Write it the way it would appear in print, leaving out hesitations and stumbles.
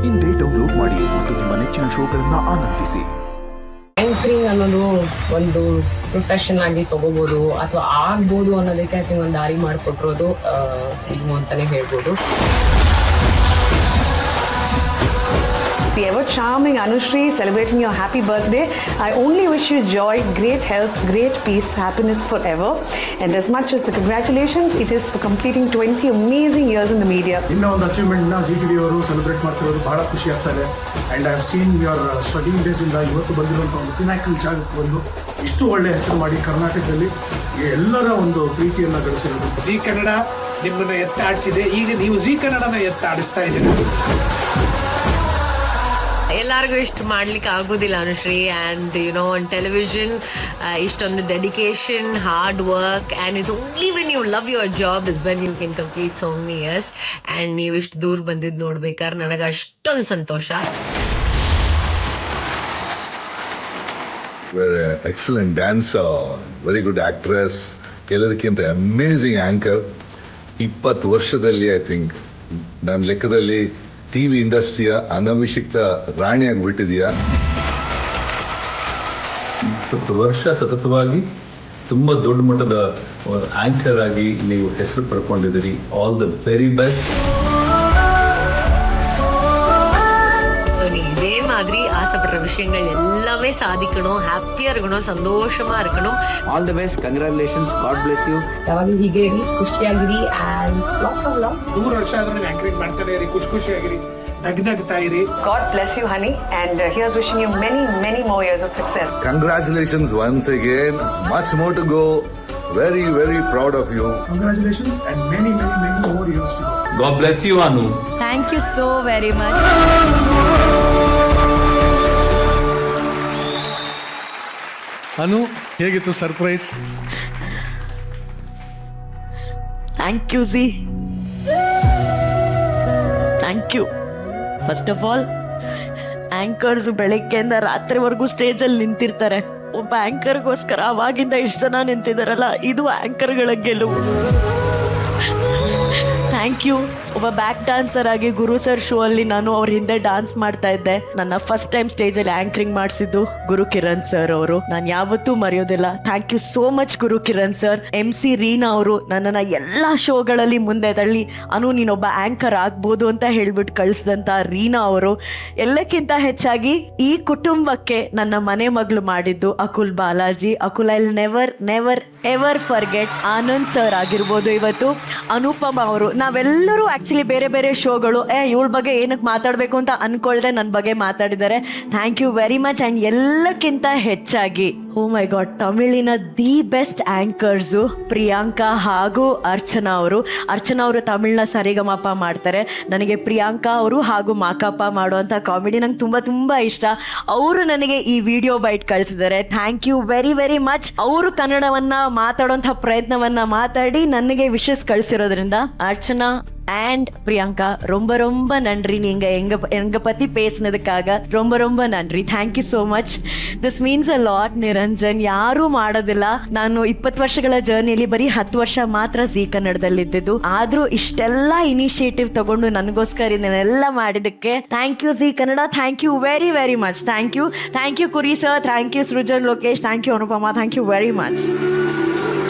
ಇಂದೇ ಡೌನ್ಲೋಡ್ ಮಾಡಿ ಮತ್ತು ನಿಮ್ಮ ನೆಚ್ಚಿನ ಶೋಗಳನ್ನು ಆನಂದಿಸಿ. ಆಂಕರಿಂಗ್ ಅನ್ನೋದು ಒಂದು ಪ್ರೊಫೆಷನ್ ಆಗಿ ತಗೋಬಹುದು ಅಥವಾ ಆಗ್ಬೋದು ಅನ್ನೋದಕ್ಕೆ ಐ ಥಿಂಕ್ ಒಂದು ದಾರಿ ಮಾಡಿಕೊಟ್ಟಿರೋದು ನೀವು ಅಂತಾನೆ ಹೇಳ್ಬೋದು. The ever charming Anushri celebrating your happy birthday. I only wish you joy, great health, great peace, happiness forever. And as much as the congratulations, it is for completing 20 amazing years in the media. ಇನ್ನೂ ಒಂದು ಅಚೀವ್ಮೆಂಟ್ನ ZTV ಅವರು celebrate ಮಾಡ್ತಿರೋದು ಬಹಳ ಖುಷಿ ಆಗ್ತಾರೆ. And I have seen your struggling ಡೇಸಿಂದ ಇವತ್ತು ಬಂದಿರುವಂಥ ಒಂದು ಪಿನಾಕಲ್ ಜಾಗಕ್ಕೆ ಬಂದು ಇಷ್ಟು ಒಳ್ಳೆ ಹೆಸರು ಮಾಡಿ ಕರ್ನಾಟಕದಲ್ಲಿ ಎಲ್ಲರ ಒಂದು ಪ್ರೀತಿಯನ್ನು ಗಳಿಸಿರೋದು. ಜಿ ಕನ್ನಡ ನಿಮ್ಮನ್ನ ಎತ್ತಾಡಿಸಿದೆ, ಈಗ ನೀವು ಜಿ ಕನ್ನಡನ ಎತ್ತಾಡಿಸ್ತಾ ಇದ್ದೀರಿ. ಎಲ್ಲರಿಗೂ ಇಷ್ಟು ಮಾಡ್ಲಿಕ್ಕೆ ಆಗೋದಿಲ್ಲ ಅನುಶ್ರೀ. ಆ್ಯಂಡ್ ಆನ್ ಟೆಲಿವಿಷನ್ ಇಷ್ಟೊಂದು dedication, hard work, and it's only when you love your job is when you can complete so many years. ಆ್ಯಂಡ್ ನೀವು ಇಷ್ಟು ದೂರ ಬಂದಿದ್ದು ನೋಡ್ಬೇಕಾದ್ರೆ ನನಗೆ ಅಷ್ಟೊಂದು ಸಂತೋಷ. Excellent dancer, very good actress, ಎಲ್ಲದಕ್ಕಿಂತ ಅಮೇಝಿಂಗ್ ಆಂಕರ್. 20 ವರ್ಷದಲ್ಲಿ ಐ ಥಿಂಕ್ ನನ್ನ ಲೆಕ್ಕದಲ್ಲಿ ಟಿವಿ ಇಂಡಸ್ಟ್ರಿಯ ಅನಭಿಷಿಕ್ತ ರಾಣಿಯಾಗಿಬಿಟ್ಟಿದೆಯಾ. 20 ವರ್ಷ ಸತತವಾಗಿ ತುಂಬ ದೊಡ್ಡ ಮಟ್ಟದ ಆಂಕರ್ ಆಗಿ ನೀವು ಹೆಸರು ಪಡ್ಕೊಂಡಿದ್ದೀರಿ. All the very best. இதே மாதிரி ஆசைப்படுற விஷயங்கள் எல்லாமே சாதிக்கணும், ஹாப்பியா இருக்கணும், சந்தோஷமா இருக்கணும். All the best, congratulations, God bless you. ಯಾವಾಗ ಹೀಗೆ ಇರಿ, ಖುಷಿಯಾಗಿರಿ ಆ್ಯಂಡ್ ಲಾಟ್ಸ್ ಆಫ್ ಲವ್. 100 ವರ್ಷ ಆದ್ರೂ ನೀವು ಆಂಕರಿಂಗ್ ಮಾಡ್ತಾನೆ ಇರಿ, ಖುಷಿಯಾಗಿರಿ, ನಗ್ನಗ್ತಾ ಇರಿ. God bless you, honey. And here's wishing you many, many more years of success. Congratulations once again. Much more to go. Very, very proud of you. Congratulations and many many many more years to go. God bless you Anu. Thank you so very much. Anu, ಹೇಗಿತ್ತು surprise? Thank you, Z. Thank you. First of all, anchors ಬೆಳಗ್ಗೆಯಿಂದ ರಾತ್ರಿವರೆಗೂ ಸ್ಟೇಜಲ್ಲಿ ನಿಂತಿರ್ತಾರೆ. ಒಬ್ಬ ಆಂಕರ್ಗೋಸ್ಕರ ಅವಾಗಿಂದ ಇಷ್ಟು ಜನ ನಿಂತಿದ್ದಾರಲ್ಲ, ಇದು ಆಂಕರ್ಗಳ ಗೆಲುವು. Thank you. ಒಬ್ಬ ಬ್ಯಾಕ್ ಡ್ಯಾನ್ಸರ್ ಆಗಿ ಗುರು ಸರ್ ಶೋ ಅಲ್ಲಿ ನಾನು ಅವ್ರ ಹಿಂದೆ ಡಾನ್ಸ್ ಮಾಡ್ತಾ ಇದ್ದೆ. ನನ್ನ ಫಸ್ಟ್ ಟೈಮ್ ಸ್ಟೇಜಲ್ಲಿ ಆಂಕರಿಂಗ್ ಮಾಡಿಸಿದ್ದು ಗುರು ಕಿರಣ್ ಸರ್ ಅವರು. ನಾನು ಯಾವತ್ತೂ ಮರೆಯೋದಿಲ್ಲ. Thank you so much Guru Kiran sir. MC Reena ಅವರು ನನ್ನನ್ನು ಎಲ್ಲ ಶೋಗಳಲ್ಲಿ ಮುಂದೆ ತಳ್ಳಿ ಅನು ನೀನೊಬ್ಬ ಆಂಕರ್ ಆಗ್ಬೋದು ಅಂತ ಹೇಳ್ಬಿಟ್ಟು ಕಳಿಸಿದಂಥ ರೀನಾ ಅವರು. ಎಲ್ಲಕ್ಕಿಂತ ಹೆಚ್ಚಾಗಿ ಈ ಕುಟುಂಬಕ್ಕೆ ನನ್ನ ಮನೆ ಮಗಳು ಮಾಡಿದ್ದು Akul Balaji. Akul I never never ever forget. Anand sir ಆಗಿರ್ಬೋದು, ಇವತ್ತು ಅನುಪಮ ಅವರು. ನಾವೆಲ್ಲರೂ ಆಕ್ಚುಲಿ ಬೇರೆ ಬೇರೆ ಶೋಗಳು ಇವಳ ಬಗ್ಗೆ ಏನಕ್ಕೆ ಮಾತಾಡಬೇಕು ಅಂತ ಅನ್ಕೊಳ್ದೆ ನನ್ನ ಬಗ್ಗೆ ಮಾತಾಡಿದ್ದಾರೆ. Thank you very much. And ಎಲ್ಲಕ್ಕಿಂತ ಹೆಚ್ಚಾಗಿ ಓ ಮೈ ಗಾಡ್, ತಮಿಳಿನ ದಿ ಬೆಸ್ಟ್ ಆಂಕರ್ಸು ಪ್ರಿಯಾಂಕಾ ಹಾಗೂ ಅರ್ಚನಾ ಅವರು. ಅರ್ಚನಾ ಅವರು ತಮಿಳಿನ ಸರಿಗಮಪ ಮಾಡ್ತಾರೆ. ನನಗೆ ಪ್ರಿಯಾಂಕಾ ಅವರು ಹಾಗೂ ಮಾಕಪ್ಪ ಮಾಡುವಂಥ ಕಾಮಿಡಿ ನಂಗೆ ತುಂಬ ತುಂಬ ಇಷ್ಟ. ಅವರು ನನಗೆ ಈ ವಿಡಿಯೋ ಬೈಟ್ ಕಳಿಸಿದ್ದಾರೆ. Thank you very very much. ಅವರು ಕನ್ನಡವನ್ನು ಮಾತಾಡೋಂಥ ಪ್ರಯತ್ನವನ್ನು ಮಾತಾಡಿ ನನಗೆ ವಿಶಸ್ ಕಳಿಸಿರೋದ್ರಿಂದ ಅರ್ಚನಾ அண்ட் பிரியங்கா ரொம்ப ரொம்ப நன்றி. நீங்கள் எங்கள் பற்றி பேசினதுக்காக ரொம்ப ரொம்ப நன்றி. Thank you so much. This means a lot. Niranjan ಯಾರೂ ಮಾಡೋದಿಲ್ಲ. ನಾನು 20 ವರ್ಷಗಳ ಜರ್ನಿಯಲ್ಲಿ ಬರೀ 10 ವರ್ಷ ಮಾತ್ರ ಜಿ ಕನ್ನಡದಲ್ಲಿದ್ದು, ಆದರೂ ಇಷ್ಟೆಲ್ಲ ಇನಿಷಿಯೇಟಿವ್ ತಗೊಂಡು ನನಗೋಸ್ಕರ ಇದನ್ನೆಲ್ಲ ಮಾಡಿದ್ದಕ್ಕೆ thank you Zee Kannada. Thank you very very much. Thank you Kuri sir. Thank you Srujan, Lokesh. Thank you Anupama. Thank you very much.